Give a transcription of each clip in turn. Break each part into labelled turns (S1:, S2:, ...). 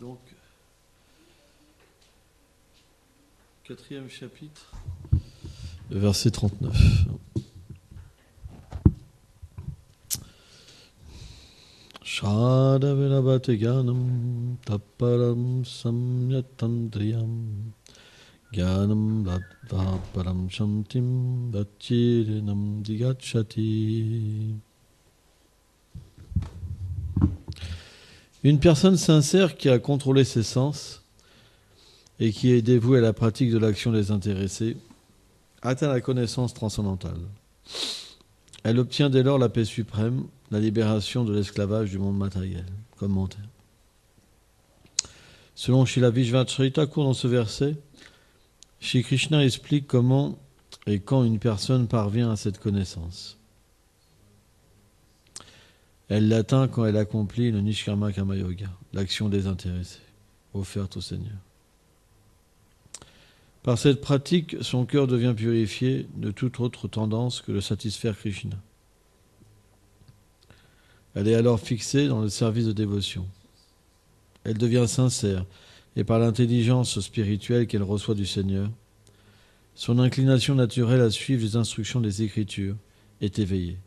S1: Donc, 4e chapitre, verset 39. Shadavinabhate Gyanam Taparam Samyatandriyam Gyanam Ladva Param Shantim Vachirinam Digachati. Une personne sincère qui a contrôlé ses sens et qui est dévouée à la pratique de l'action désintéressée atteint la connaissance transcendantale. Elle obtient dès lors la paix suprême, la libération de l'esclavage du monde matériel. Commentaire. Selon Srila Vishvacharita Thakur, dans ce verset, Shri Krishna explique comment et quand une personne parvient à cette connaissance. Elle l'atteint quand elle accomplit le Nishkarma Karma Yoga, l'action désintéressée, offerte au Seigneur. Par cette pratique, son cœur devient purifié de toute autre tendance que de satisfaire Krishna. Elle est alors fixée dans le service de dévotion. Elle devient sincère et par l'intelligence spirituelle qu'elle reçoit du Seigneur, son inclination naturelle à suivre les instructions des Écritures est éveillée.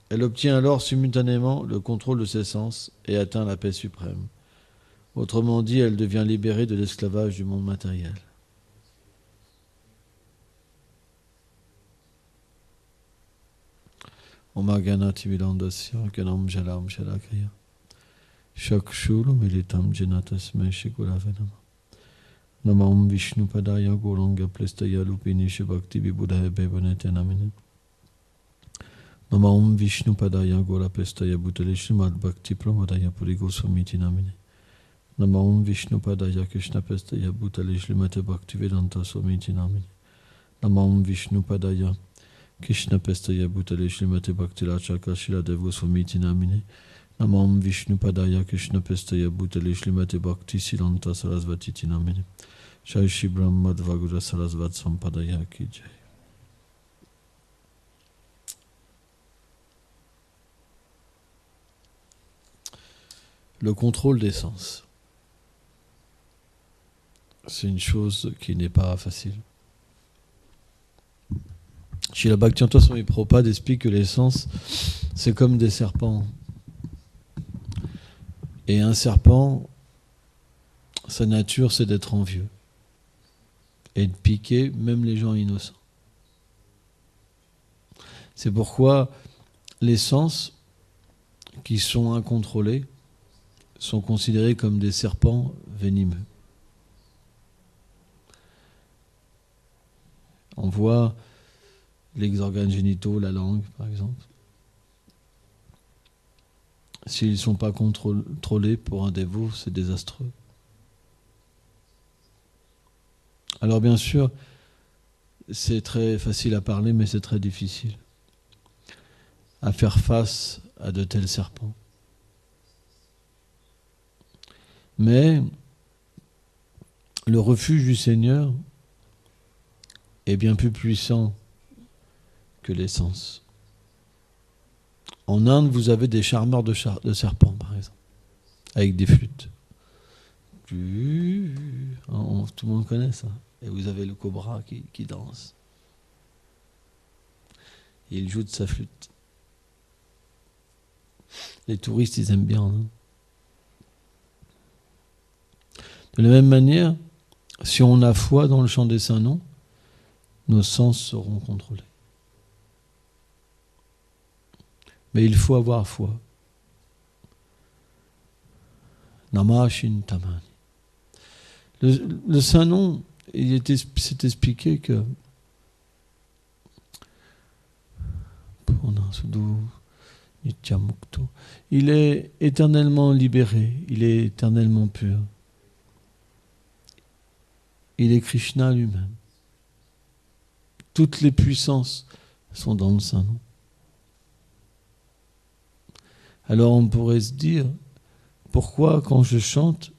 S1: Elle obtient alors simultanément le contrôle de ses sens et atteint la paix suprême. Autrement dit, elle devient libérée de l'esclavage du monde matériel. Om Ganati Vilandasya Ganam Jalam Shalakriya Shakshuru Militam Janatasme Shigurave Nama Nama Om Vishnu Padaya Goranga Plestaya Lupini Shivakti Vibhudahe Bevonete Namine Nama Om Vishnu Padaya Gora Plestaya Bhutale Shrimad Bhakti Pramodaya Purigo Swamiti Namine Nama Om Vishnu Padaya Krishna Pestaya Bhutale Shrimate Bhakti Vedanta Swamiti Namine Nama Om Vishnu Padaya Krishna Pestaya Bhutale Shrimate Bhakti Rachaka Shila Devo Swamiti Namine Nama Om Vishnu Padaya Krishna Pestaya Bhutale Shrimate Bhakti Silanta Sarasvati Namine Jai Shri Brahma Dvagura Sarasvat Sampadaya Ki Jai. Le contrôle des sens. C'est une chose qui n'est pas facile. Srila Bhaktivedanta Swami Prabhupada explique que les sens, c'est comme des serpents. Et un serpent, sa nature, c'est d'être envieux et de piquer même les gens innocents. C'est pourquoi les sens qui sont incontrôlés sont considérés comme des serpents venimeux. On voit les organes génitaux, la langue, par exemple. S'ils ne sont pas contrôlés pour un dévot, c'est désastreux. Alors bien sûr, c'est très facile à parler, mais c'est très difficile à faire face à de tels serpents. Mais le refuge du Seigneur est bien plus puissant que les sens. En Inde, vous avez des charmeurs de serpents, par exemple, avec des flûtes. Tout le monde connaît ça. Et vous avez le cobra qui danse. Et il joue de sa flûte. Les touristes, ils aiment bien. Hein. De la même manière, si on a foi dans le chant des saints noms, nos sens seront contrôlés. Mais il faut avoir foi. Nama Shintamani. Le saint nom, c'est expliqué que il est éternellement libéré, il est éternellement pur. Il est Krishna lui-même. Toutes les puissances sont dans le saint nom. Alors on pourrait se dire, pourquoi quand je chante,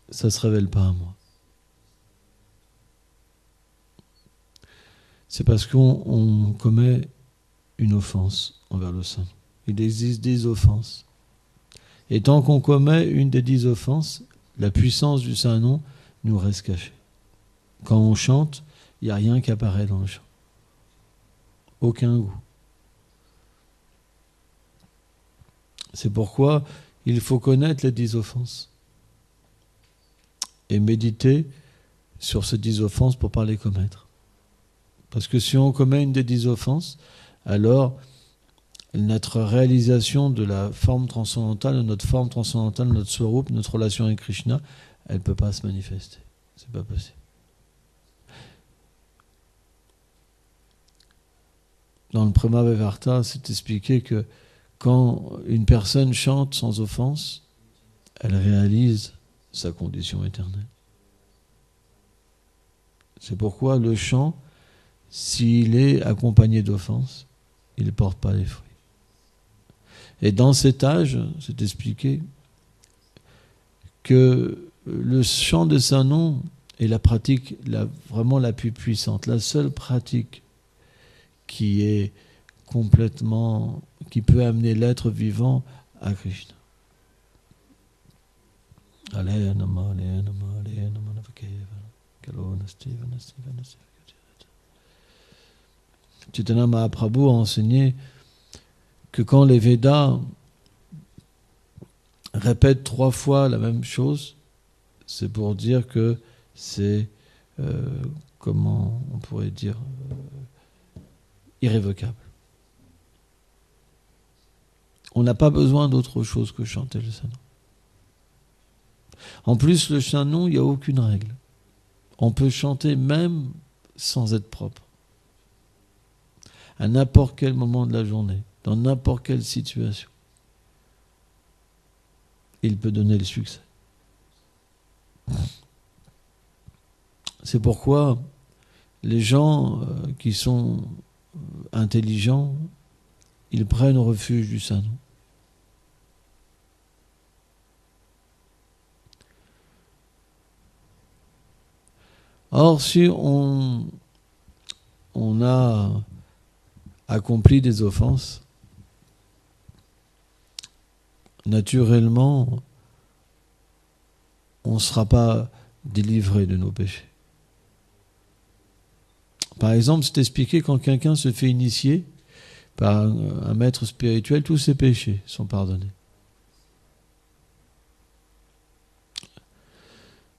S1: ça ne se révèle pas à moi? C'est parce qu'on commet une offense envers le saint. Il existe des offenses. Et tant qu'on commet une des 10 offenses, la puissance du Saint-Nom nous reste cachée. Quand on chante, il n'y a rien qui apparaît dans le chant. Aucun goût. C'est pourquoi il faut connaître les 10 offenses et méditer sur ces 10 offenses pour ne pas les commettre. Parce que si on commet une des 10 offenses, alors notre réalisation de la forme transcendantale, de notre forme transcendantale, notre swarup, notre relation avec Krishna, elle ne peut pas se manifester. C'est pas possible. Dans le Prema Vivarta, c'est expliqué que quand une personne chante sans offense, elle réalise sa condition éternelle. C'est pourquoi le chant, s'il est accompagné d'offense, il ne porte pas les fruits. Et dans cet âge, c'est expliqué que le chant de Saint-Nom est la pratique vraiment la plus puissante, la seule pratique qui est complètement, qui peut amener l'être vivant à Krishna. Alaya nama, alaya nama, alaya nama navakeva, kalo nasti, vanasti, vanasti. Chaitanya Mahaprabhu a enseigné que quand les Védas répètent 3 fois la même chose, c'est pour dire que c'est, comment on pourrait dire, irrévocable. On n'a pas besoin d'autre chose que chanter le Saint-Nom. En plus, le Saint-Nom, il n'y a aucune règle. On peut chanter même sans être propre. À n'importe quel moment de la journée, dans n'importe quelle situation. Il peut donner le succès. C'est pourquoi les gens qui sont intelligents, ils prennent refuge du Saint-Nom. Or, si on a accompli des offenses, naturellement, on ne sera pas délivré de nos péchés. Par exemple, c'est expliqué quand quelqu'un se fait initier par un maître spirituel, tous ses péchés sont pardonnés.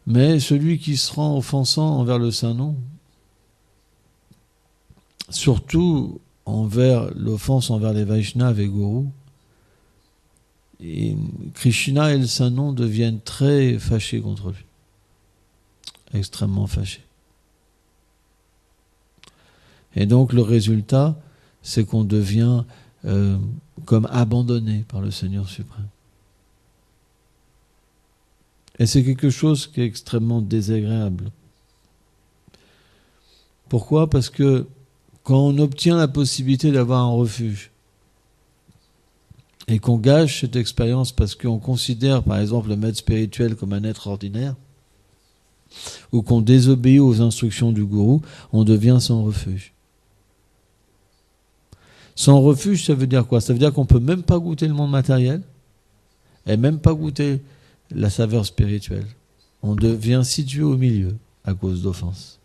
S1: Mais celui qui se rend offensant envers le Saint-Nom, surtout l'offense envers les Vaishnavas et Gourous, et Krishna et le Saint-Nom deviennent très fâchés contre lui. Extrêmement fâchés. Et donc le résultat, c'est qu'on devient comme abandonné par le Seigneur suprême. Et c'est quelque chose qui est extrêmement désagréable. Pourquoi ? Parce que quand on obtient la possibilité d'avoir un refuge et qu'on gâche cette expérience parce qu'on considère par exemple le maître spirituel comme un être ordinaire ou qu'on désobéit aux instructions du gourou, on devient sans refuge. Sans refuge, ça veut dire quoi ? Ça veut dire qu'on ne peut même pas goûter le monde matériel et même pas goûter la saveur spirituelle. On devient situé au milieu à cause d'offenses.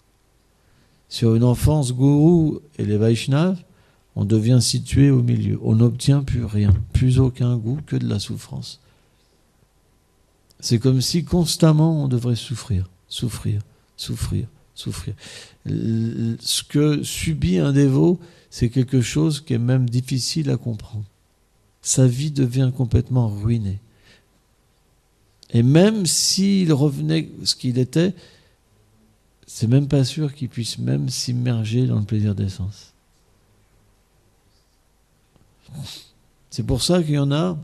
S1: Sur une offense gourou et les Vaishnavas, on devient situé au milieu. On n'obtient plus rien, plus aucun goût que de la souffrance. C'est comme si constamment on devrait souffrir, souffrir, souffrir, souffrir. Ce que subit un dévot, c'est quelque chose qui est même difficile à comprendre. Sa vie devient complètement ruinée. Et même s'il revenait ce qu'il était, c'est même pas sûr qu'il puisse même s'immerger dans le plaisir des sens. C'est pour ça qu'il y en a,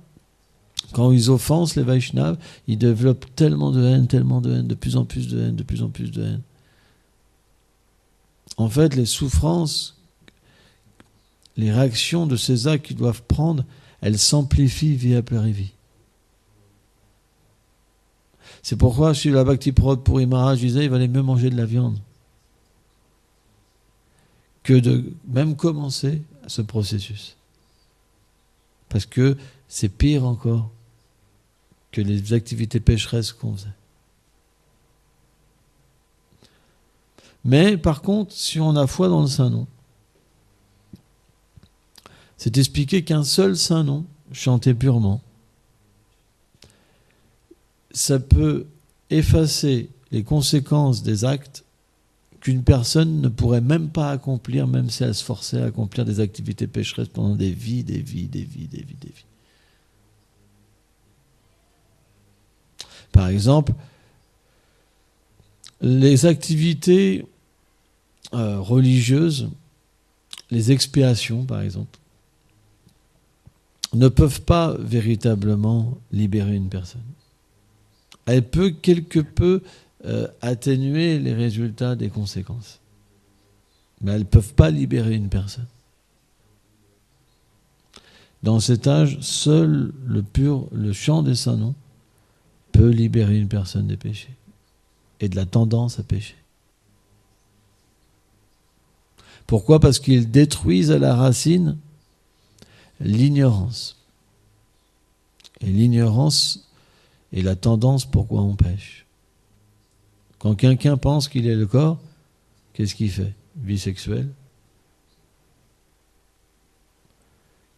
S1: quand ils offensent les Vaishnavas, ils développent tellement de haine, de plus en plus de haine, de plus en plus de haine. En fait, les souffrances, les réactions de ces actes qu'ils doivent prendre, elles s'amplifient vie après vie. C'est pourquoi, si la Bhakti-Prabhupada Puri Maharaj disait, il valait mieux manger de la viande que de même commencer ce processus. Parce que c'est pire encore que les activités pécheresses qu'on faisait. Mais par contre, si on a foi dans le Saint-Nom, c'est expliqué qu'un seul Saint-Nom, chanté purement, ça peut effacer les conséquences des actes qu'une personne ne pourrait même pas accomplir, même si elle se forçait à accomplir des activités pécheresses pendant des vies. Par exemple, les activités religieuses, les expiations par exemple, ne peuvent pas véritablement libérer une personne. Elle peut quelque peu atténuer les résultats des conséquences. Mais elles ne peuvent pas libérer une personne. Dans cet âge, seul le chant des saints noms peut libérer une personne des péchés et de la tendance à pécher. Pourquoi ? Parce qu'ils détruisent à la racine l'ignorance. Et l'ignorance est la tendance pourquoi on pêche. Quand quelqu'un pense qu'il est le corps, qu'est-ce qu'il fait ? Vie sexuelle,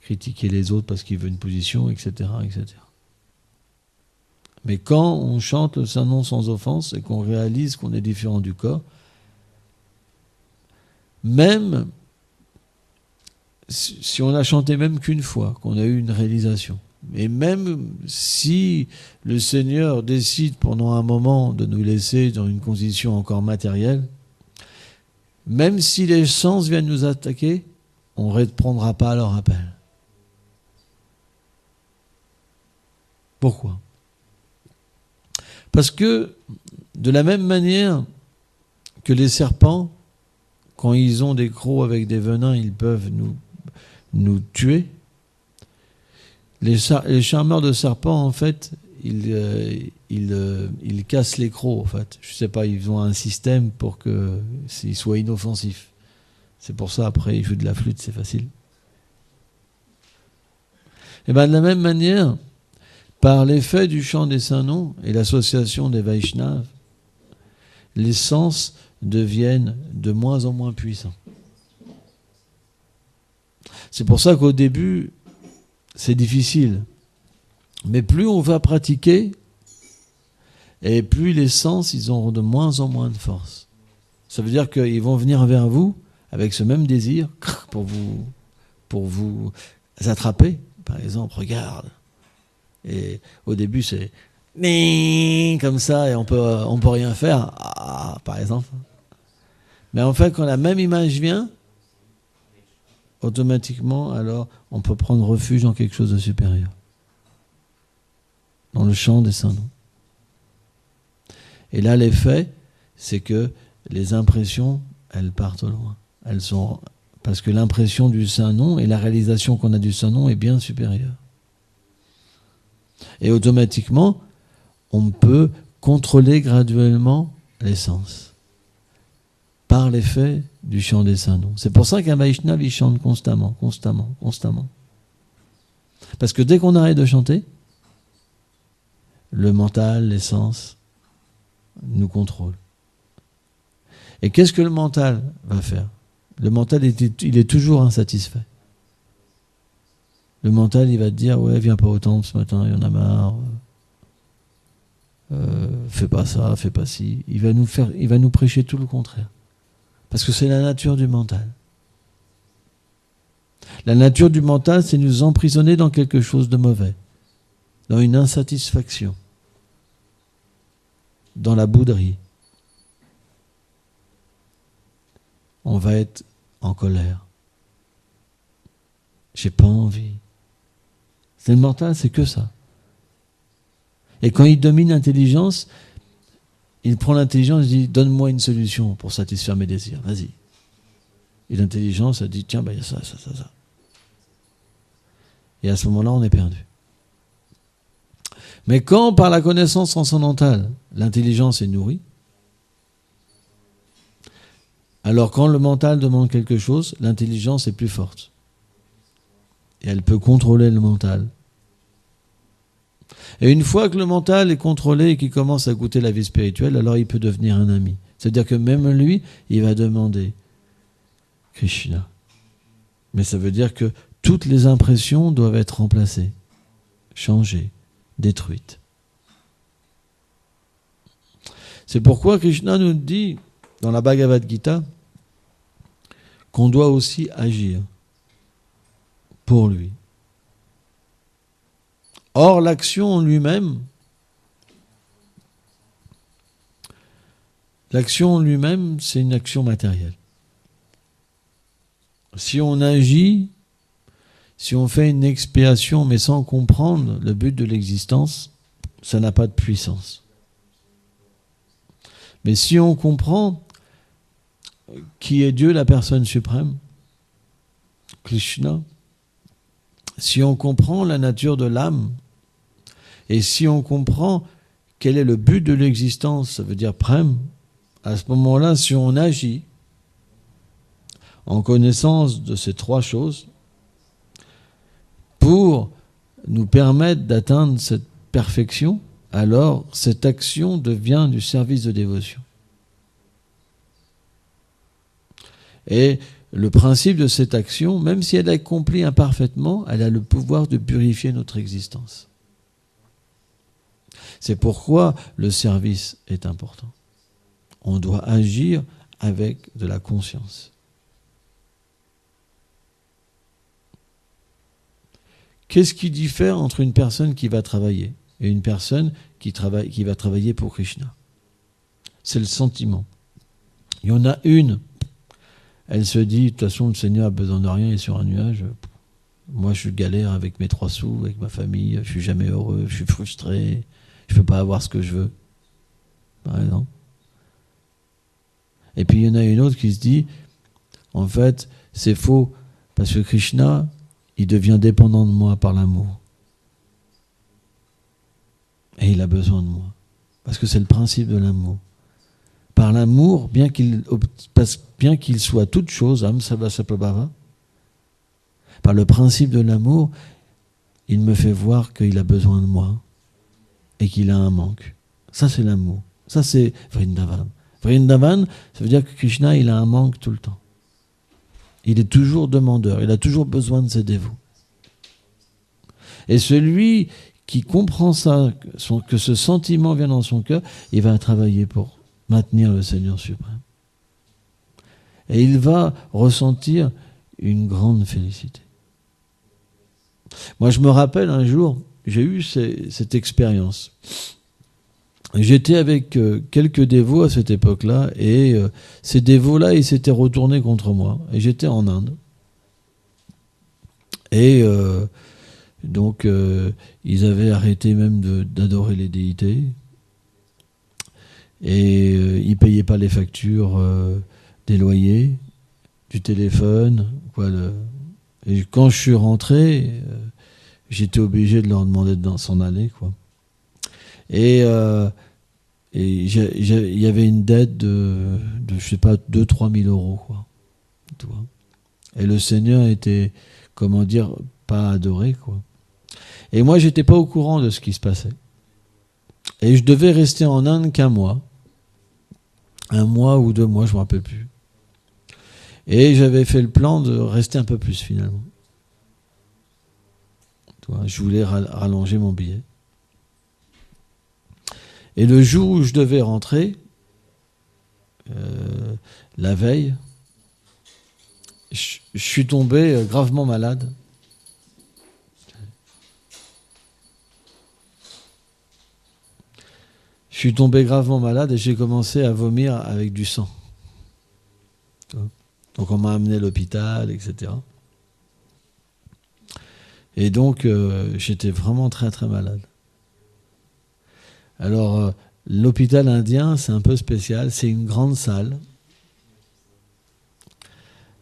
S1: critiquer les autres parce qu'il veut une position, etc., etc. Mais quand on chante le Saint-Nom sans offense et qu'on réalise qu'on est différent du corps, même si on a chanté même qu'une fois, qu'on a eu une réalisation, et même si le Seigneur décide pendant un moment de nous laisser dans une condition encore matérielle, même si les sens viennent nous attaquer, on ne répondra pas à leur appel. Pourquoi ? Parce que, de la même manière que les serpents, quand ils ont des crocs avec des venins, ils peuvent nous tuer. Les charmeurs de serpents, en fait, ils cassent les crocs, en fait. Je ne sais pas, ils ont un système pour qu'ils soient inoffensifs. C'est pour ça, après, ils jouent de la flûte, c'est facile. Et bien, de la même manière, par l'effet du chant des saints noms et l'association des Vaishnavas, les sens deviennent de moins en moins puissants. C'est pour ça qu'au début, c'est difficile. Mais plus on va pratiquer, et plus les sens, ils auront de moins en moins de force. Ça veut dire qu'ils vont venir vers vous avec ce même désir pour vous attraper. Par exemple, regarde. Et au début, c'est comme ça et on peut rien faire, par exemple. Mais en fait, quand la même image vient, automatiquement, alors, on peut prendre refuge dans quelque chose de supérieur. Dans le chant des saints noms. Et là, l'effet, c'est que les impressions, elles partent au loin. Parce que l'impression du saint nom et la réalisation qu'on a du saint nom est bien supérieure. Et automatiquement, on peut contrôler graduellement les sens par l'effet du chant des saints noms. C'est pour ça qu'un Vaishnava, il chante constamment. Parce que dès qu'on arrête de chanter, le mental, les sens, nous contrôlent. Et qu'est-ce que le mental va faire ? Le mental, il est toujours insatisfait. Le mental, il va te dire, ouais, viens pas au temple ce matin, il y en a marre. Fais pas ça, fais pas ci. Il va nous prêcher tout le contraire. Parce que c'est la nature du mental. La nature du mental, c'est nous emprisonner dans quelque chose de mauvais, dans une insatisfaction, dans la bouderie. On va être en colère. J'ai pas envie. C'est le mental, c'est que ça. Et quand il domine l'intelligence, il prend l'intelligence et dit « Donne-moi une solution pour satisfaire mes désirs, vas-y. » Et l'intelligence, elle dit « Tiens, il y a ça. » Et à ce moment-là, on est perdu. Mais quand, par la connaissance transcendantale, l'intelligence est nourrie, alors quand le mental demande quelque chose, l'intelligence est plus forte. Et elle peut contrôler le mental. Et une fois que le mental est contrôlé et qu'il commence à goûter la vie spirituelle, alors il peut devenir un ami. C'est-à-dire que même lui, il va demander Krishna. Mais ça veut dire que toutes les impressions doivent être remplacées, changées, détruites. C'est pourquoi Krishna nous dit dans la Bhagavad Gita qu'on doit aussi agir pour lui. Or, l'action en lui-même, c'est une action matérielle. Si on agit, si on fait une expiation, mais sans comprendre le but de l'existence, ça n'a pas de puissance. Mais si on comprend qui est Dieu, la personne suprême, Krishna, si on comprend la nature de l'âme, et si on comprend quel est le but de l'existence, ça veut dire prem, à ce moment-là, si on agit en connaissance de ces trois choses, pour nous permettre d'atteindre cette perfection, alors cette action devient du service de dévotion. Et le principe de cette action, même si elle est accomplie imparfaitement, elle a le pouvoir de purifier notre existence. C'est pourquoi le service est important. On doit agir avec de la conscience. Qu'est-ce qui diffère entre une personne qui va travailler et une personne qui va travailler pour Krishna? C'est le sentiment. Il y en a une, elle se dit, de toute façon, le Seigneur a besoin de rien, il est sur un nuage. Moi, je galère avec mes 3 sous, avec ma famille, je suis jamais heureux, je suis frustré, je ne peux pas avoir ce que je veux, par exemple. Et puis, il y en a une autre qui se dit, en fait, c'est faux, parce que Krishna, il devient dépendant de moi par l'amour. Et il a besoin de moi. Parce que c'est le principe de l'amour. Par l'amour, bien qu'il soit toute chose, par le principe de l'amour, il me fait voir qu'il a besoin de moi et qu'il a un manque. Ça, c'est l'amour. Ça, c'est Vrindavan. Vrindavan, ça veut dire que Krishna, il a un manque tout le temps. Il est toujours demandeur, il a toujours besoin de ses dévots. Et celui qui comprend ça, que ce sentiment vient dans son cœur, il va travailler pour maintenir le Seigneur suprême. Et il va ressentir une grande félicité. Moi, je me rappelle un jour, j'ai eu cette expérience. J'étais avec quelques dévots à cette époque-là, et ces dévots-là, ils s'étaient retournés contre moi. Et j'étais en Inde. Et donc, ils avaient arrêté même d'adorer les déités. Et ils ne payaient pas les factures des loyers, du téléphone. Et quand je suis rentré, j'étais obligé de leur demander de s'en aller, quoi. Et il y avait une dette de je sais pas, 2-3 000 euros, quoi. Tu vois. Et le Seigneur était, comment dire, pas adoré, quoi. Et moi, j'étais pas au courant de ce qui se passait. Et je devais rester en Inde qu'un mois. 1 mois ou 2 mois, je me rappelle plus. Et j'avais fait le plan de rester un peu plus, finalement. Tu vois, je voulais rallonger mon billet. Et le jour où je devais rentrer, la veille, je suis tombé gravement malade. Je suis tombé gravement malade et j'ai commencé à vomir avec du sang. Donc on m'a amené à l'hôpital, etc. Et donc j'étais vraiment très très malade. Alors, l'hôpital indien, c'est un peu spécial. C'est une grande salle.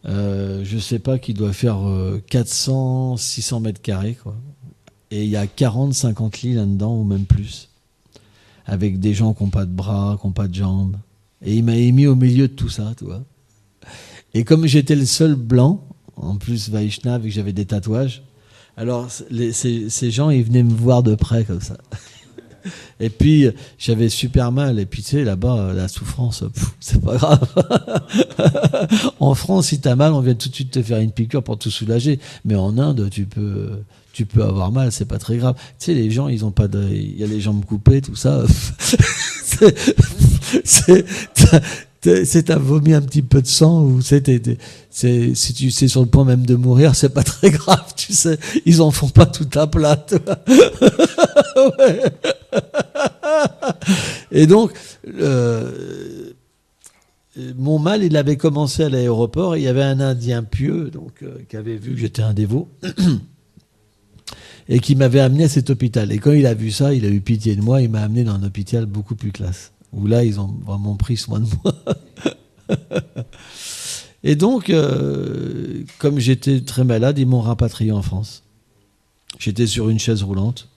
S1: Je ne sais pas, qui doit faire 400-600 mètres carrés, quoi. Et il y a 40-50 lits là-dedans, ou même plus. Avec des gens qui n'ont pas de bras, qui n'ont pas de jambes. Et il m'a mis au milieu de tout ça, tu vois. Et comme j'étais le seul blanc, en plus Vaishnav, et que j'avais des tatouages, Alors, ces gens, ils venaient me voir de près comme ça. Et puis, j'avais super mal. Et puis, tu sais, là-bas, la souffrance, c'est pas grave. En France, si t'as mal, on vient tout de suite te faire une piqûre pour te soulager. Mais en Inde, tu peux avoir mal, c'est pas très grave. Tu sais, les gens, ils ont pas de, il y a les jambes coupées, tout ça. c'est, c'est, t'as vomi un petit peu de sang ou si tu sais sur le point même de mourir, c'est pas très grave, tu sais. Ils en font pas tout à plat. Ouais. Et donc, mon mal, il avait commencé à l'aéroport. Et il y avait un Indien pieux, donc qui avait vu que j'étais un dévot et qui m'avait amené à cet hôpital. Et quand il a vu ça, il a eu pitié de moi. Il m'a amené dans un hôpital beaucoup plus classe, où là, ils ont vraiment pris soin de moi. Et donc, comme j'étais très malade, ils m'ont rapatrié en France. J'étais sur une chaise roulante.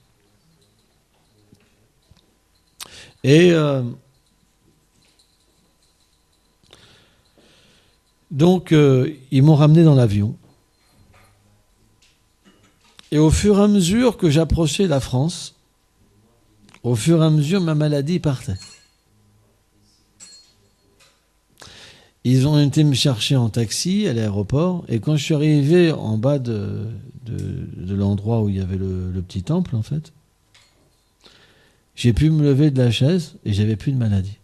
S1: Et donc, ils m'ont ramené dans l'avion. Et au fur et à mesure que j'approchais la France, au fur et à mesure, ma maladie partait. Ils ont été me chercher en taxi à l'aéroport. Et quand je suis arrivé en bas de l'endroit où il y avait le petit temple, en fait, j'ai pu me lever de la chaise et j'avais plus de maladie.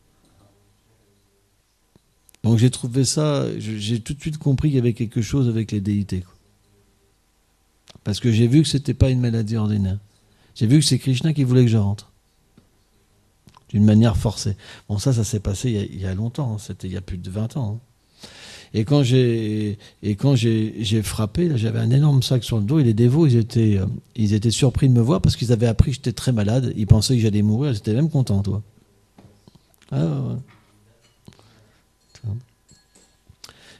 S1: Donc j'ai trouvé ça, j'ai tout de suite compris qu'il y avait quelque chose avec les déités, quoi. Parce que j'ai vu que c'était pas une maladie ordinaire. J'ai vu que c'est Krishna qui voulait que je rentre. D'une manière forcée. Bon, ça s'est passé il y a longtemps, hein. C'était il y a plus de 20 ans. Hein. Et quand j'ai frappé, là, j'avais un énorme sac sur le dos et les dévots, ils étaient surpris de me voir parce qu'ils avaient appris que j'étais très malade. Ils pensaient que j'allais mourir, ils étaient même contents, toi. Ah ouais.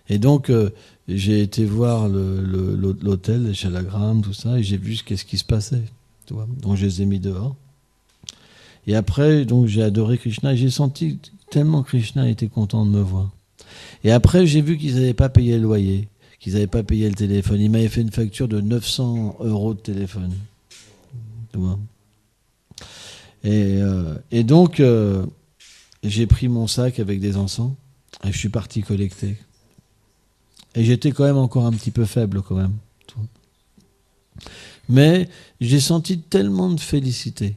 S1: Et donc, j'ai été voir l'hôtel, les Shalagram, tout ça, et j'ai vu qu'est-ce qui se passait. Tu vois. Donc, je les ai mis dehors. Et après, donc, j'ai adoré Krishna et j'ai senti tellement Krishna était content de me voir. Et après, j'ai vu qu'ils n'avaient pas payé le loyer, qu'ils n'avaient pas payé le téléphone. Ils m'avaient fait une facture de 900 € de téléphone. Tu vois. Et donc, j'ai pris mon sac avec des encens et je suis parti collecter. Et j'étais quand même encore un petit peu faible quand même. Mais j'ai senti tellement de félicité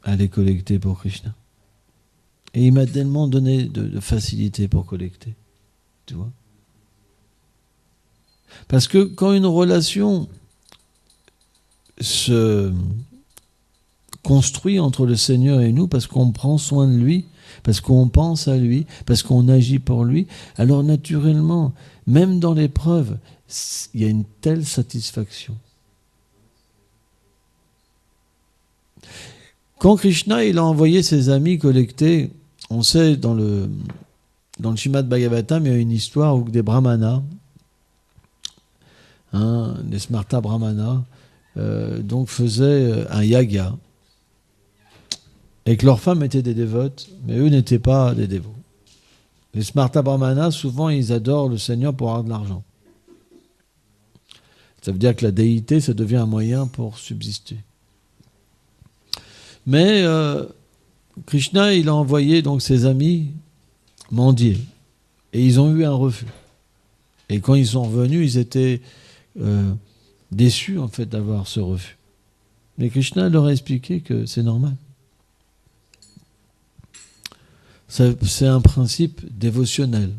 S1: à les collecter pour Krishna. Et il m'a tellement donné de facilité pour collecter. Tu vois. Parce que quand une relation se construit entre le Seigneur et nous, parce qu'on prend soin de lui, parce qu'on pense à lui, parce qu'on agit pour lui, alors naturellement, même dans l'épreuve, il y a une telle satisfaction. Quand Krishna il a envoyé ses amis collecter, on sait dans le Srimad Bhagavatam, il y a une histoire où des brahmanas, des smarta brahmanas, donc faisaient un yaga, et que leurs femmes étaient des dévotes, mais eux n'étaient pas des dévots. Les smarta brahmanas, souvent, ils adorent le Seigneur pour avoir de l'argent. Ça veut dire que la déité, ça devient un moyen pour subsister. Mais Krishna, il a envoyé donc ses amis mendier. Et ils ont eu un refus. Et quand ils sont revenus, ils étaient déçus, en fait, d'avoir ce refus. Mais Krishna leur a expliqué que c'est normal. C'est un principe dévotionnel.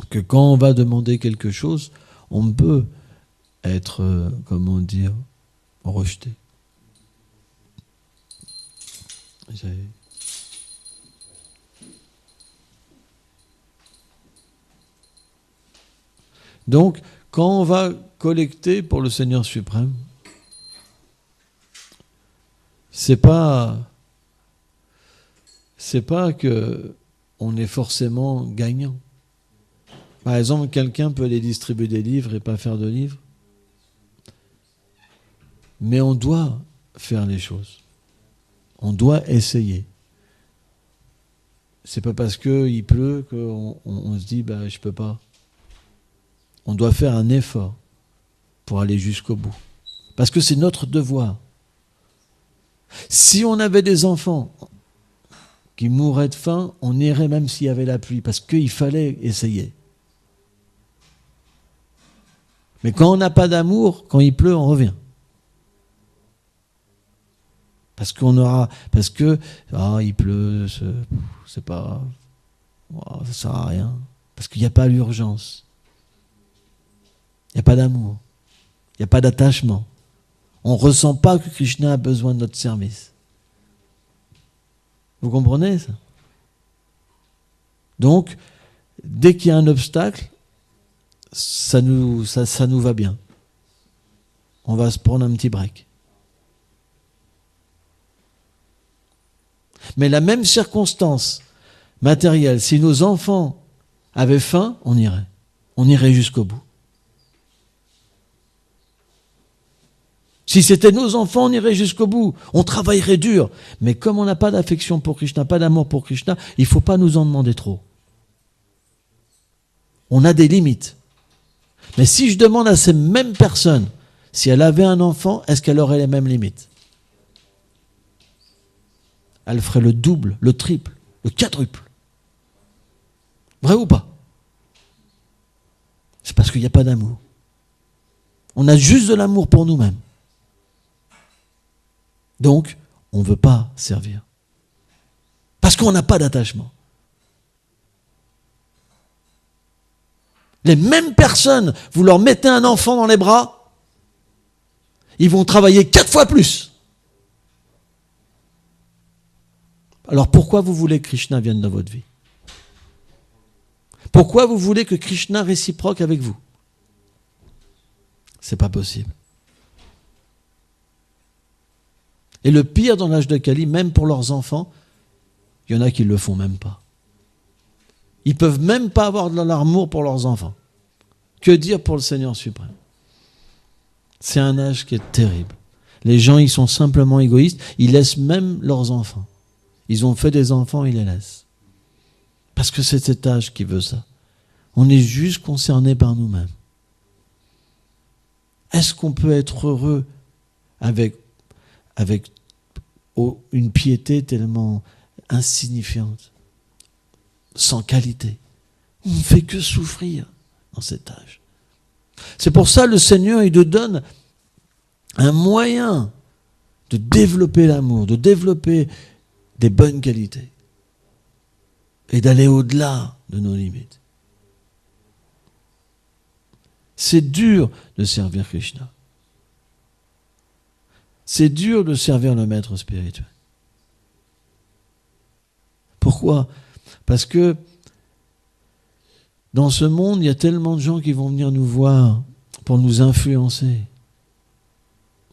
S1: Que quand on va demander quelque chose, on peut être, comment dire, rejeté. Donc, quand on va collecter pour le Seigneur suprême, c'est pas que on est forcément gagnant. Par exemple, quelqu'un peut aller distribuer des livres et pas faire de livres. Mais on doit faire les choses. On doit essayer. C'est pas parce qu'il pleut qu'on se dit je peux pas. On doit faire un effort pour aller jusqu'au bout. Parce que c'est notre devoir. Si on avait des enfants qui mourraient de faim, on irait même s'il y avait la pluie, parce qu'il fallait essayer. Mais quand on n'a pas d'amour, quand il pleut, on revient. Parce que il pleut, c'est pas, ça sert à rien. Parce qu'il n'y a pas l'urgence. Il n'y a pas d'amour. Il n'y a pas d'attachement. On ne ressent pas que Krishna a besoin de notre service. Vous comprenez ça? Donc, dès qu'il y a un obstacle, ça nous va bien. On va se prendre un petit break. Mais la même circonstance matérielle, si nos enfants avaient faim, on irait. On irait jusqu'au bout. Si c'était nos enfants, on irait jusqu'au bout. On travaillerait dur. Mais comme on n'a pas d'affection pour Krishna, pas d'amour pour Krishna, il ne faut pas nous en demander trop. On a des limites. Mais si je demande à ces mêmes personnes, si elle avait un enfant, est-ce qu'elle aurait les mêmes limites? Elle ferait le double, le triple, le quadruple. Vrai ou pas? C'est parce qu'il n'y a pas d'amour. On a juste de l'amour pour nous-mêmes. Donc, on ne veut pas servir. Parce qu'on n'a pas d'attachement. Les mêmes personnes, vous leur mettez un enfant dans les bras, ils vont travailler 4 fois plus. Alors pourquoi vous voulez que Krishna vienne dans votre vie? Pourquoi vous voulez que Krishna réciproque avec vous? C'est pas possible. Et le pire dans l'âge de Kali, même pour leurs enfants, il y en a qui ne le font même pas. Ils ne peuvent même pas avoir de l'amour pour leurs enfants. Que dire pour le Seigneur suprême? C'est un âge qui est terrible. Les gens, ils sont simplement égoïstes. Ils laissent même leurs enfants. Ils ont fait des enfants, ils les laissent. Parce que c'est cet âge qui veut ça. On est juste concerné par nous-mêmes. Est-ce qu'on peut être heureux avec une piété tellement insignifiante, sans qualité? On ne fait que souffrir dans cet âge. C'est pour ça le Seigneur, il nous donne un moyen de développer l'amour, de développer des bonnes qualités et d'aller au-delà de nos limites. C'est dur de servir Krishna. C'est dur de servir le maître spirituel. Pourquoi? Parce que dans ce monde, il y a tellement de gens qui vont venir nous voir pour nous influencer.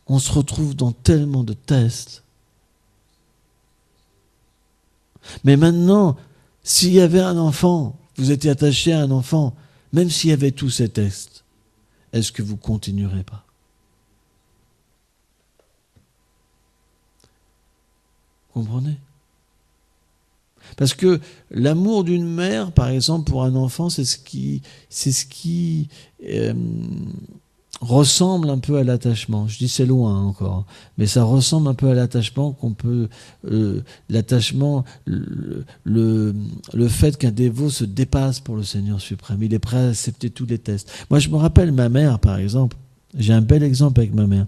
S1: On se retrouve dans tellement de tests. Mais maintenant, s'il y avait un enfant, vous étiez attaché à un enfant, même s'il y avait tous ces tests, est-ce que vous ne continuerez pas? Comprenez? Parce que l'amour d'une mère, par exemple, pour un enfant, c'est ce qui ressemble un peu à l'attachement. Je dis c'est loin encore, mais ça ressemble un peu à l'attachement qu'on peut, l'attachement, le fait qu'un dévot se dépasse pour le Seigneur suprême. Il est prêt à accepter tous les tests. Moi, je me rappelle ma mère, par exemple. J'ai un bel exemple avec ma mère.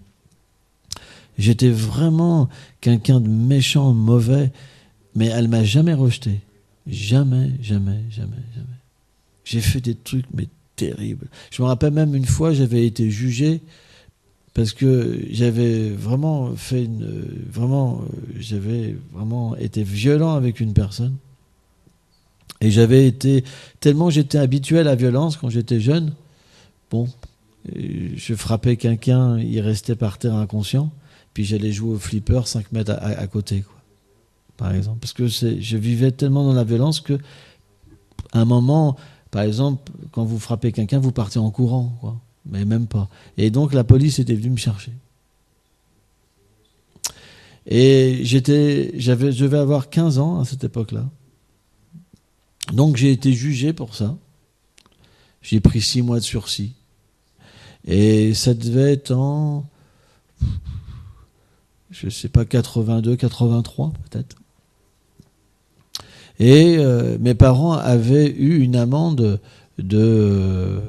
S1: J'étais vraiment quelqu'un de méchant, mauvais, mais elle m'a jamais rejeté. Jamais, jamais, jamais, jamais. J'ai fait des trucs, mais terribles. Je me rappelle même une fois, j'avais été jugé parce que j'avais vraiment fait j'avais vraiment été violent avec une personne. Et tellement j'étais habitué à la violence quand j'étais jeune. Bon, je frappais quelqu'un, il restait par terre inconscient. Puis j'allais jouer au flipper 5 mètres à côté, quoi, par exemple. Parce que je vivais tellement dans la violence que, à un moment, par exemple, quand vous frappez quelqu'un, vous partez en courant, quoi. Mais même pas. Et donc la police était venue me chercher. Et je devais avoir 15 ans à cette époque-là. Donc j'ai été jugé pour ça. J'ai pris 6 mois de sursis. Et ça devait être je sais pas, 82, 83 peut-être. Et mes parents avaient eu une amende de,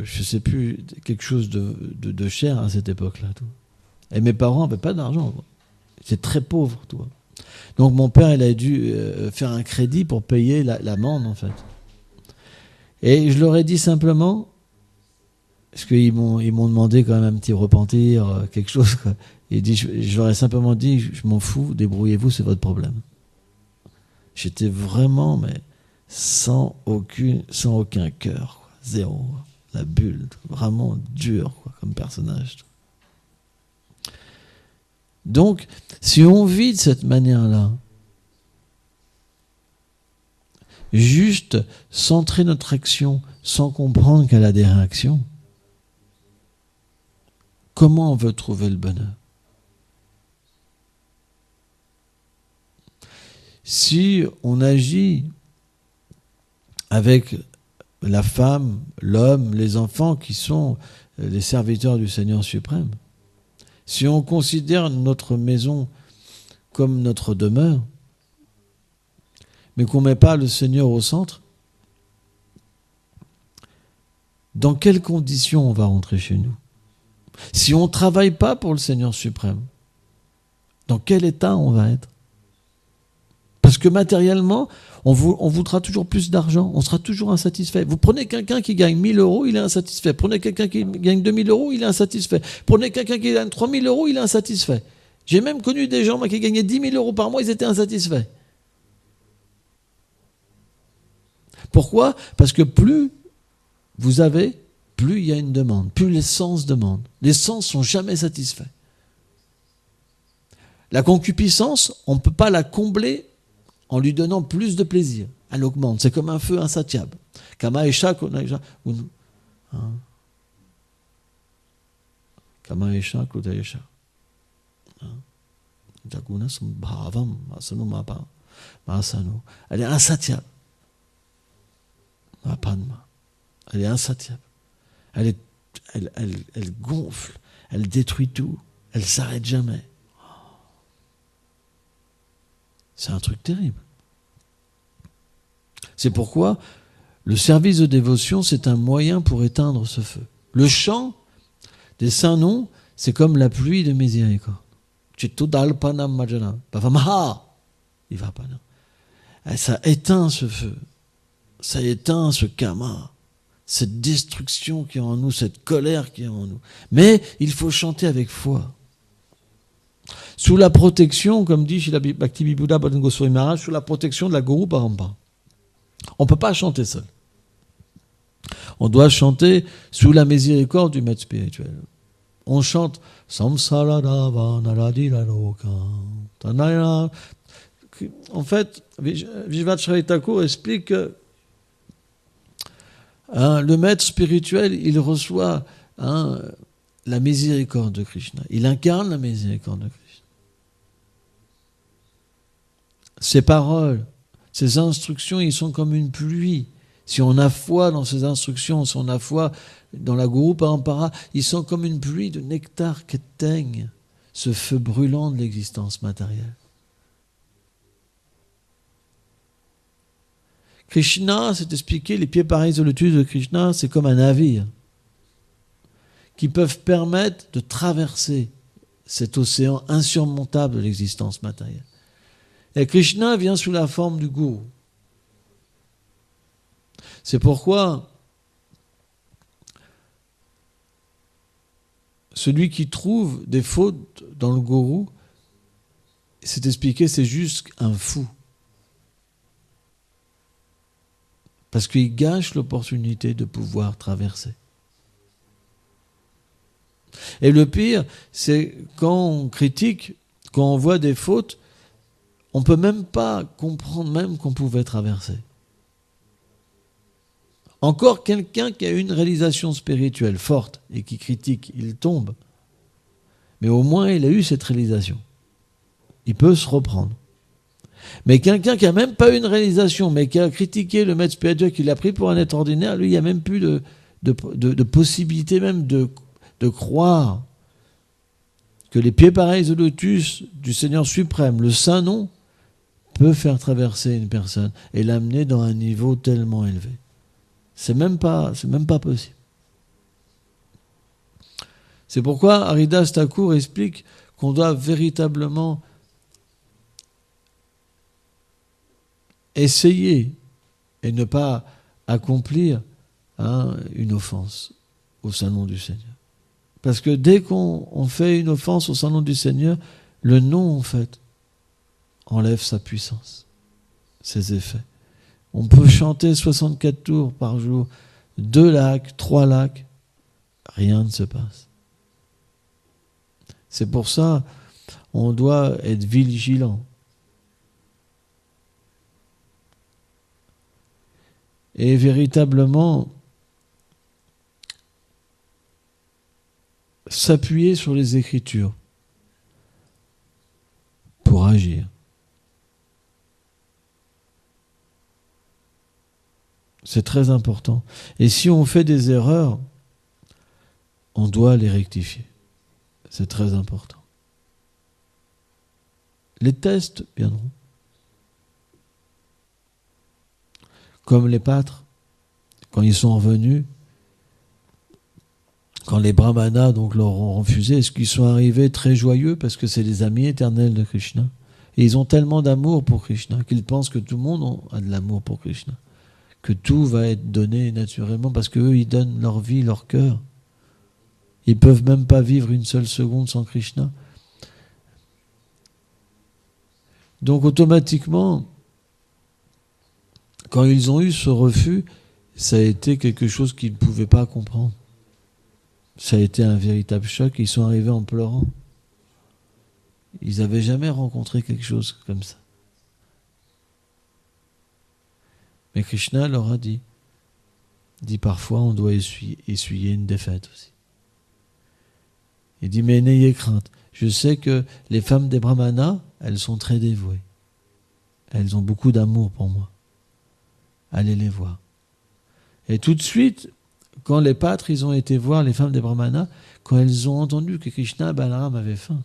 S1: je sais plus, quelque chose de cher à cette époque-là. Tout. Et mes parents n'avaient pas d'argent. Quoi. Ils étaient très pauvres. Tout. Donc mon père, il a dû faire un crédit pour payer l'amende, en fait. Et je leur ai dit simplement, parce qu'ils m'ont demandé quand même un petit repentir, quelque chose. Quoi. Et je leur ai simplement dit, je m'en fous, débrouillez-vous, c'est votre problème. J'étais vraiment, mais sans aucun cœur, quoi. Zéro. La bulle, vraiment dur quoi, comme personnage. Donc, si on vit de cette manière-là, juste centrer notre action sans comprendre qu'elle a des réactions, comment on veut trouver le bonheur? Si on agit avec la femme, l'homme, les enfants qui sont les serviteurs du Seigneur suprême, si on considère notre maison comme notre demeure, mais qu'on ne met pas le Seigneur au centre, dans quelles conditions on va rentrer chez nous? Si on ne travaille pas pour le Seigneur suprême, dans quel état on va être? Parce que matériellement, on voudra toujours plus d'argent, on sera toujours insatisfait. Vous prenez quelqu'un qui gagne 1 000 €, il est insatisfait. Prenez quelqu'un qui gagne 2 000 €, il est insatisfait. Prenez quelqu'un qui gagne 3 000 €, il est insatisfait. J'ai même connu des gens qui gagnaient 10 000 € par mois, ils étaient insatisfaits. Pourquoi? Parce que plus vous avez, plus il y a une demande, plus les sens demandent. Les sens sont jamais satisfaits. La concupiscence, on ne peut pas la combler en lui donnant plus de plaisir. Elle augmente. C'est comme un feu insatiable. Kama Esha, Kama Esha, Kluta Esha. Elle est insatiable. Elle est insatiable. Elle gonfle. Elle détruit tout. Elle ne s'arrête jamais. C'est un truc terrible. C'est pourquoi le service de dévotion, c'est un moyen pour éteindre ce feu. Le chant des saints noms, c'est comme la pluie de miséricorde. Ça éteint ce feu. Ça éteint ce karma. Cette destruction qui est en nous, cette colère qui est en nous. Mais il faut chanter avec foi. Sous la protection, comme dit Srila Bhakti-Vibhuda Bhajan Goswami Maharaj, sous la protection de la Guru Parampara. On ne peut pas chanter seul. On doit chanter sous la miséricorde du maître spirituel. On chante Samsara Dava Naradira Loka. En fait, Vishvacharya Thakur explique que le maître spirituel, il reçoit la miséricorde de Krishna. Il incarne la miséricorde de Krishna. Ces paroles, ces instructions, ils sont comme une pluie. Si on a foi dans ces instructions, si on a foi dans la Guru Parampara, ils sont comme une pluie de nectar qui éteignent ce feu brûlant de l'existence matérielle. Krishna, c'est expliqué, les pieds pareils de lotus de Krishna, c'est comme un navire qui peuvent permettre de traverser cet océan insurmontable de l'existence matérielle. Et Krishna vient sous la forme du gourou. C'est pourquoi celui qui trouve des fautes dans le gourou, c'est expliqué, c'est juste un fou. Parce qu'il gâche l'opportunité de pouvoir traverser. Et le pire, c'est quand on critique, quand on voit des fautes, on ne peut même pas comprendre même qu'on pouvait traverser. Encore quelqu'un qui a une réalisation spirituelle forte et qui critique, il tombe. Mais au moins, il a eu cette réalisation. Il peut se reprendre. Mais quelqu'un qui n'a même pas eu une réalisation, mais qui a critiqué le maître spirituel, qui l'a pris pour un être ordinaire, lui, il n'y a même plus de possibilité même de croire que les pieds pareils au lotus du Seigneur suprême, le Saint Nom, peut faire traverser une personne et l'amener dans un niveau tellement élevé. C'est même pas possible. C'est pourquoi Haridas Thakur explique qu'on doit véritablement essayer et ne pas accomplir une offense au Saint-Nom du Seigneur. Parce que dès qu'on fait une offense au Saint-Nom du Seigneur, le nom, en fait, enlève sa puissance, ses effets. On peut chanter 64 tours par jour, 2 lacs, 3 lacs, rien ne se passe. C'est pour ça on doit être vigilant. Et véritablement s'appuyer sur les Écritures pour agir. C'est très important. Et si on fait des erreurs, on doit les rectifier. C'est très important. Les tests viendront. Comme les pâtres, quand ils sont revenus, quand les brahmanas donc leur ont refusé, est-ce qu'ils sont arrivés très joyeux parce que c'est les amis éternels de Krishna? Et ils ont tellement d'amour pour Krishna qu'ils pensent que tout le monde a de l'amour pour Krishna, que tout va être donné naturellement parce qu'eux, ils donnent leur vie, leur cœur. Ils ne peuvent même pas vivre une seule seconde sans Krishna. Donc automatiquement, quand ils ont eu ce refus, ça a été quelque chose qu'ils ne pouvaient pas comprendre. Ça a été un véritable choc. Ils sont arrivés en pleurant. Ils n'avaient jamais rencontré quelque chose comme ça. Mais Krishna leur a dit parfois on doit essuyer une défaite aussi. Il dit, mais n'ayez crainte. Je sais que les femmes des brahmanas, elles sont très dévouées. Elles ont beaucoup d'amour pour moi. Allez les voir. Et tout de suite, quand les pâtres, ils ont été voir les femmes des brahmanas, quand elles ont entendu que Krishna et Balaram avaient faim,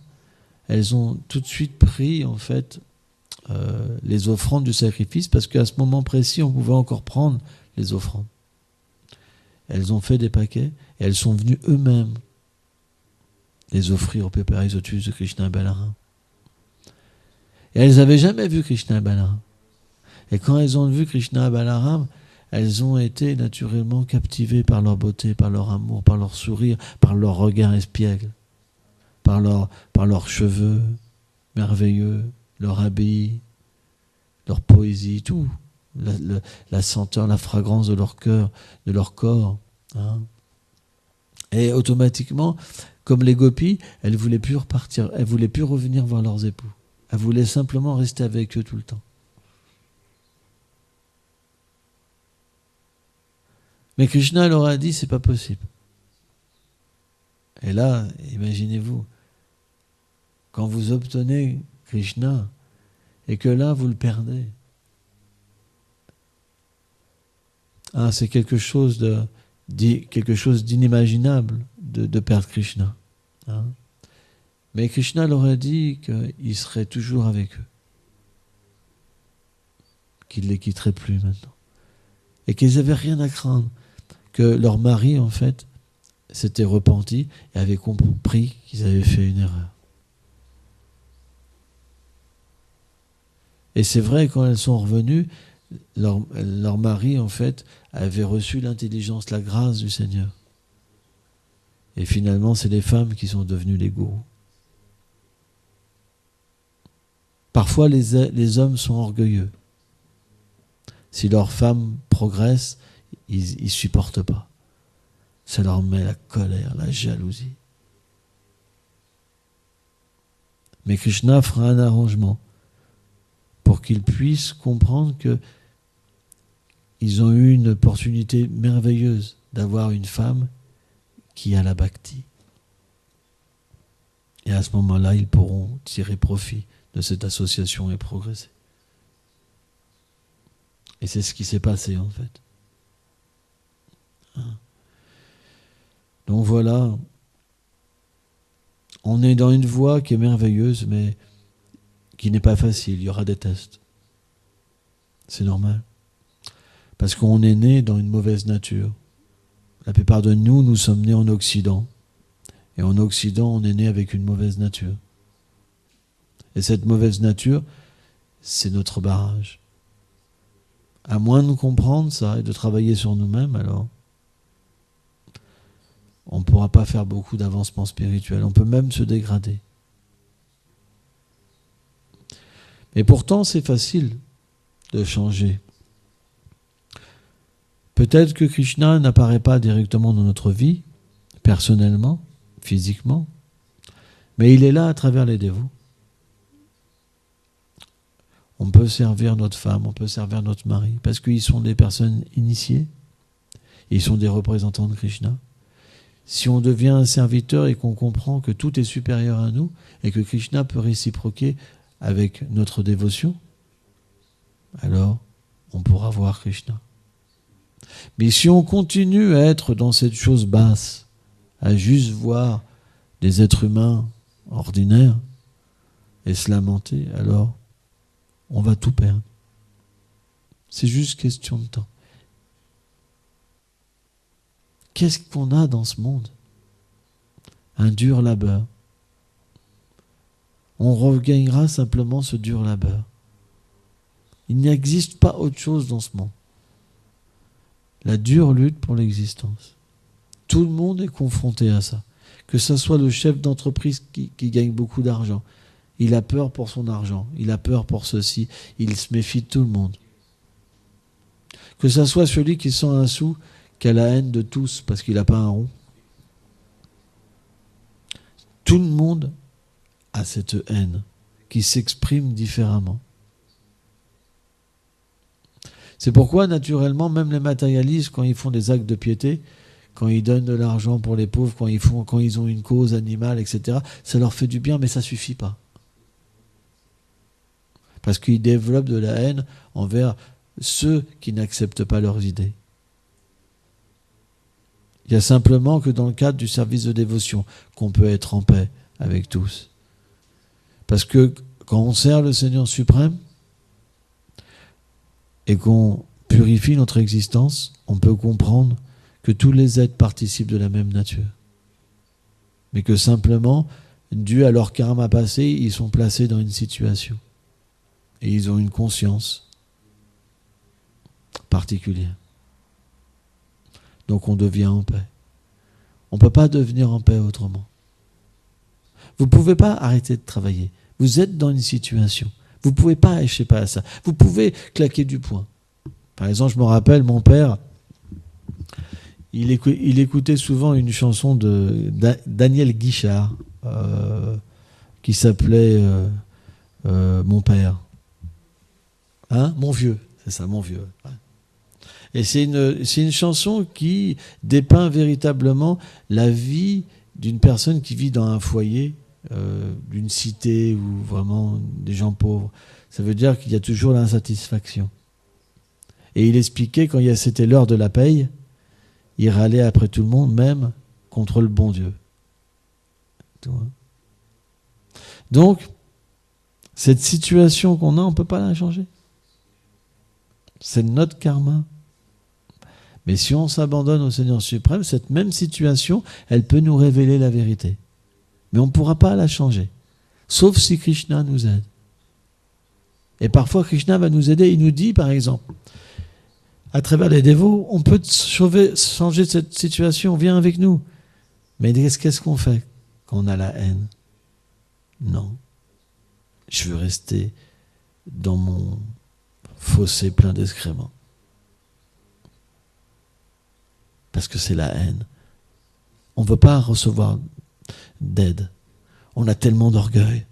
S1: elles ont tout de suite pris, en fait, les offrandes du sacrifice, parce qu'à ce moment précis, on pouvait encore prendre les offrandes. Elles ont fait des paquets, et elles sont venues eux-mêmes les offrir au Péparis Lotus de Krishna et Balaram. Et elles n'avaient jamais vu Krishna et Balaram. Et quand elles ont vu Krishna et Balaram, elles ont été naturellement captivées par leur beauté, par leur amour, par leur sourire, par leur regard espiègle, par leurs cheveux merveilleux, leur habit, leur poésie, tout. La senteur, la fragrance de leur cœur, de leur corps. Et automatiquement, comme les gopis, elles ne voulaient plus repartir, elles ne voulaient plus revenir voir leurs époux. Elles voulaient simplement rester avec eux tout le temps. Mais Krishna leur a dit, c'est pas possible. Et là, imaginez-vous, quand vous obtenez Krishna, et que là, vous le perdez. C'est quelque chose d'inimaginable de perdre Krishna. Mais Krishna leur a dit qu'il serait toujours avec eux, qu'il ne les quitterait plus maintenant, et qu'ils n'avaient rien à craindre, que leur mari, en fait, s'était repenti et avait compris qu'ils avaient fait une erreur. Et c'est vrai, quand elles sont revenues, leur mari, en fait, avait reçu l'intelligence, la grâce du Seigneur. Et finalement, c'est les femmes qui sont devenues les gourous. Parfois, les hommes sont orgueilleux. Si leur femme progresse, ils ne supportent pas. Ça leur met la colère, la jalousie. Mais Krishna fera un arrangement pour qu'ils puissent comprendre qu'ils ont eu une opportunité merveilleuse d'avoir une femme qui a la bhakti. Et à ce moment-là, ils pourront tirer profit de cette association et progresser. Et c'est ce qui s'est passé, en fait. Donc voilà, On est dans une voie qui est merveilleuse, mais qui n'est pas facile. Il y aura des tests. C'est normal. Parce qu'on est né dans une mauvaise nature. La plupart de nous, nous sommes nés en Occident. Et en Occident, on est né avec une mauvaise nature. Et cette mauvaise nature, c'est notre barrage. À moins de comprendre ça et de travailler sur nous-mêmes, alors on ne pourra pas faire beaucoup d'avancement spirituel. On peut même se dégrader. Et pourtant, c'est facile de changer. Peut-être que Krishna n'apparaît pas directement dans notre vie, personnellement, physiquement, mais il est là à travers les dévots. On peut servir notre femme, on peut servir notre mari, parce qu'ils sont des personnes initiées, ils sont des représentants de Krishna. Si on devient un serviteur et qu'on comprend que tout est supérieur à nous, et que Krishna peut réciproquer avec notre dévotion, alors on pourra voir Krishna. Mais si on continue à être dans cette chose basse, à juste voir des êtres humains ordinaires et se lamenter, alors on va tout perdre. C'est juste question de temps. Qu'est-ce qu'on a dans ce monde? Un dur labeur. On regagnera simplement ce dur labeur. Il n'existe pas autre chose dans ce monde. La dure lutte pour l'existence. Tout le monde est confronté à ça. Que ce soit le chef d'entreprise qui gagne beaucoup d'argent. Il a peur pour son argent. Il a peur pour ceci. Il se méfie de tout le monde. Que ce soit celui qui sent un sou, qui a la haine de tous parce qu'il n'a pas un rond. Tout le monde a cette haine qui s'exprime différemment. C'est pourquoi, naturellement, même les matérialistes, quand ils font des actes de piété, quand ils donnent de l'argent pour les pauvres, quand ils ont une cause animale, etc., ça leur fait du bien, mais ça ne suffit pas. Parce qu'ils développent de la haine envers ceux qui n'acceptent pas leurs idées. Il y a simplement que dans le cadre du service de dévotion qu'on peut être en paix avec tous. Parce que quand on sert le Seigneur suprême et qu'on purifie notre existence, on peut comprendre que tous les êtres participent de la même nature. Mais que simplement, dû à leur karma passé, ils sont placés dans une situation. Et ils ont une conscience particulière. Donc on devient en paix. On ne peut pas devenir en paix autrement. Vous ne pouvez pas arrêter de travailler. Vous êtes dans une situation. Vous ne pouvez pas échapper à ça. Vous pouvez claquer du poing. Par exemple, je me rappelle, mon père, il écoutait souvent une chanson de Daniel Guichard qui s'appelait Mon père. Hein? Mon vieux, c'est ça, mon vieux. Ouais. Et c'est une chanson qui dépeint véritablement la vie d'une personne qui vit dans un foyer, d'une cité ou vraiment des gens pauvres. Ça veut dire qu'il y a toujours l'insatisfaction. Et il expliquait quand c'était l'heure de la paye, il râlait après tout le monde, même contre le bon Dieu. Donc, cette situation qu'on a, on ne peut pas la changer. C'est notre karma. Mais si on s'abandonne au Seigneur suprême, cette même situation, elle peut nous révéler la vérité. Mais on ne pourra pas la changer. Sauf si Krishna nous aide. Et parfois, Krishna va nous aider. Il nous dit, par exemple, à travers les dévots, on peut changer cette situation. Viens avec nous. Mais qu'est-ce qu'on fait quand on a la haine? Non. Je veux rester dans mon fossé plein d'excréments. Parce que c'est la haine. On ne veut pas recevoir d'aide. On a tellement d'orgueil.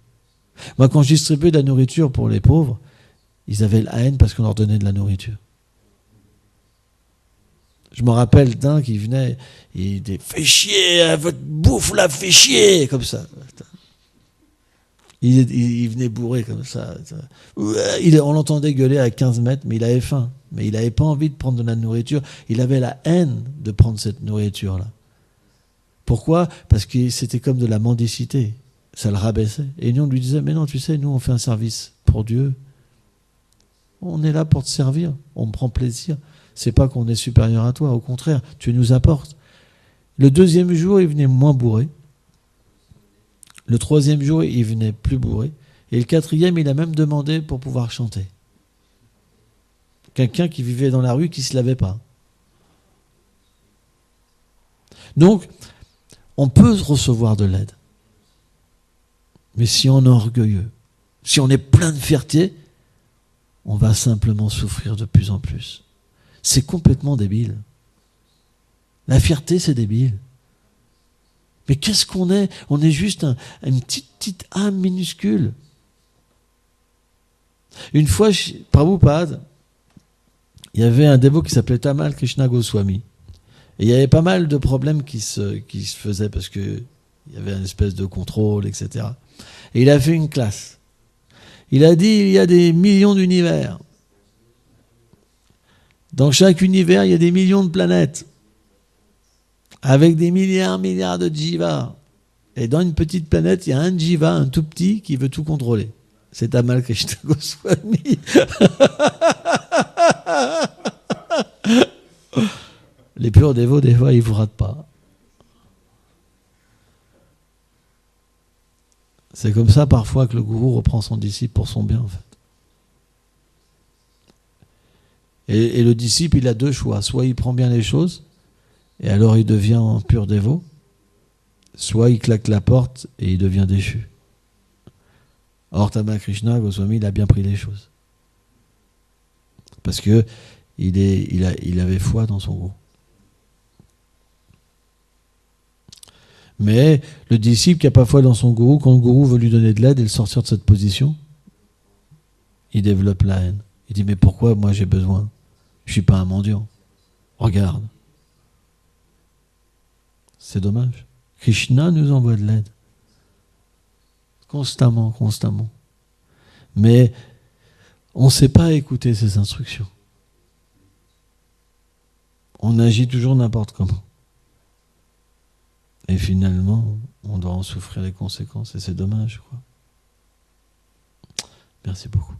S1: Moi, quand je distribuais de la nourriture pour les pauvres, ils avaient la haine parce qu'on leur donnait de la nourriture. Je me rappelle d'un qui venait, il disait « Fais chier, votre bouffe là, fais chier !» comme ça. Il venait bourré comme ça. On l'entendait gueuler à 15 mètres, mais il avait faim. Mais il n'avait pas envie de prendre de la nourriture. Il avait la haine de prendre cette nourriture-là. Pourquoi? Parce que c'était comme de la mendicité. Ça le rabaissait. Et nous, on lui disait, mais non, tu sais, nous, on fait un service pour Dieu. On est là pour te servir. On prend plaisir. C'est pas qu'on est supérieur à toi. Au contraire, tu nous apportes. Le deuxième jour, il venait moins bourré. Le troisième jour, il venait plus bourré. Et le quatrième, il a même demandé pour pouvoir chanter. Quelqu'un qui vivait dans la rue, qui ne se lavait pas. Donc, on peut recevoir de l'aide. Mais si on est orgueilleux, si on est plein de fierté, on va simplement souffrir de plus en plus. C'est complètement débile. La fierté, c'est débile. Mais qu'est-ce qu'on est? On est juste une petite âme minuscule. Une fois, Prabhupada, il y avait un dévot qui s'appelait Tamal Krishna Goswami. Et il y avait pas mal de problèmes qui se faisaient parce qu'il y avait une espèce de contrôle, etc. Et il a fait une classe. Il a dit, il y a des millions d'univers. Dans chaque univers, il y a des millions de planètes. Avec des milliards de jivas. Et dans une petite planète, il y a un jiva, un tout petit, qui veut tout contrôler. C'est Tamal Krishna Goswami. Les purs dévots, des fois, ils ne vous ratent pas. C'est comme ça, parfois, que le gourou reprend son disciple pour son bien, en fait. Et le disciple, il a deux choix. Soit il prend bien les choses, et alors il devient un pur dévot, soit il claque la porte et il devient déchu. Or, Tamal Krishna Goswami, il a bien pris les choses. Parce que il avait foi dans son gourou. Mais le disciple qui n'a pas foi dans son gourou, quand le gourou veut lui donner de l'aide et le sortir de cette position, il développe la haine. Il dit, mais pourquoi moi j'ai besoin? Je ne suis pas un mendiant. Regarde. C'est dommage. Krishna nous envoie de l'aide. Constamment. Mais on ne sait pas écouter ses instructions. On agit toujours n'importe comment. Et finalement, on doit en souffrir les conséquences. Et c'est dommage, quoi. Merci beaucoup.